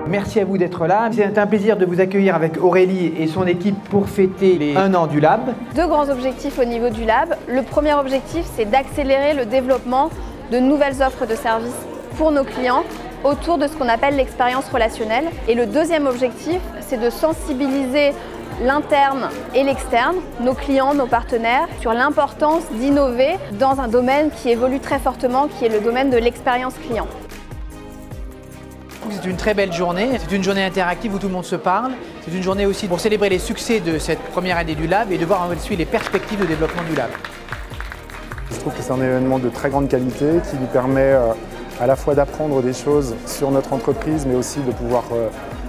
Merci à vous d'être là. C'est un plaisir de vous accueillir avec Aurélie et son équipe pour fêter les 1 an du Lab. Deux grands objectifs au niveau du Lab. Le premier objectif, c'est d'accélérer le développement de nouvelles offres de services pour nos clients autour de ce qu'on appelle l'expérience relationnelle. Et le deuxième objectif, c'est de sensibiliser l'interne et l'externe, nos clients, nos partenaires, sur l'importance d'innover dans un domaine qui évolue très fortement, qui est le domaine de l'expérience client. C'est une très belle journée, c'est une journée interactive où tout le monde se parle. C'est une journée aussi pour célébrer les succès de cette première année du Lab et de voir ensuite les perspectives de développement du Lab. Je trouve que c'est un événement de très grande qualité qui nous permet à la fois d'apprendre des choses sur notre entreprise, mais aussi de pouvoir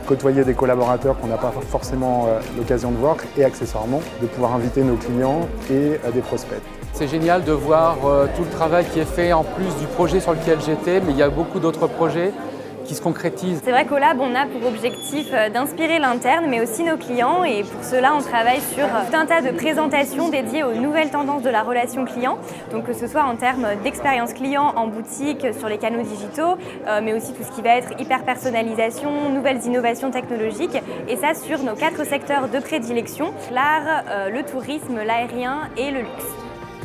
côtoyer des collaborateurs qu'on n'a pas forcément l'occasion de voir et accessoirement de pouvoir inviter nos clients et des prospects. C'est génial de voir tout le travail qui est fait en plus du projet sur lequel j'étais, mais il y a beaucoup d'autres projets qui se concrétisent. C'est vrai qu'au Lab, on a pour objectif d'inspirer l'interne, mais aussi nos clients. Et pour cela, on travaille sur tout un tas de présentations dédiées aux nouvelles tendances de la relation client. Donc que ce soit en termes d'expérience client en boutique, sur les canaux digitaux, mais aussi tout ce qui va être hyper-personnalisation, nouvelles innovations technologiques. Et ça sur nos 4 secteurs de prédilection, l'art, le tourisme, l'aérien et le luxe.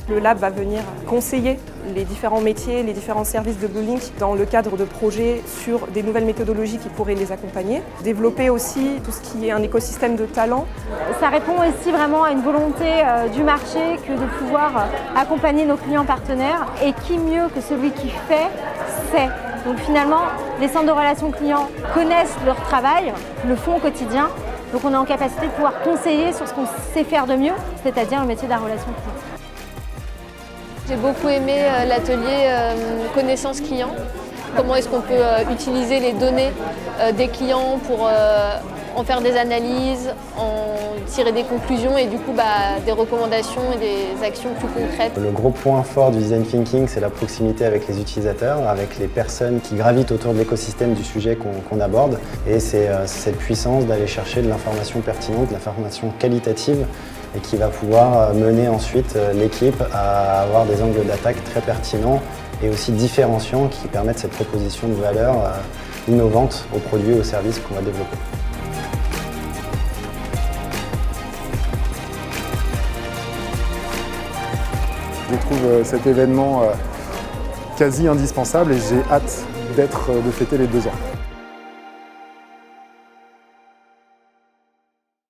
Le Lab va venir conseiller les différents métiers, les différents services de Bluelink dans le cadre de projets sur des nouvelles méthodologies qui pourraient les accompagner. Développer aussi tout ce qui est un écosystème de talents. Ça répond aussi vraiment à une volonté du marché que de pouvoir accompagner nos clients partenaires. Et qui mieux que celui qui fait, sait. Donc finalement, les centres de relations clients connaissent leur travail, le font au quotidien. Donc on est en capacité de pouvoir conseiller sur ce qu'on sait faire de mieux, c'est-à-dire le métier de la relation client. J'ai beaucoup aimé l'atelier connaissance client. Comment est-ce qu'on peut utiliser les données des clients pour en faire des analyses, en tirer des conclusions et du coup des recommandations et des actions plus concrètes. Le gros point fort du design thinking, c'est la proximité avec les utilisateurs, avec les personnes qui gravitent autour de l'écosystème du sujet qu'on aborde. Et c'est cette puissance d'aller chercher de l'information pertinente, de l'information qualitative, et qui va pouvoir mener ensuite l'équipe à avoir des angles d'attaque très pertinents et aussi différenciants qui permettent cette proposition de valeur innovante aux produits et aux services qu'on va développer. Je trouve cet événement quasi indispensable et j'ai hâte de fêter les 2 ans.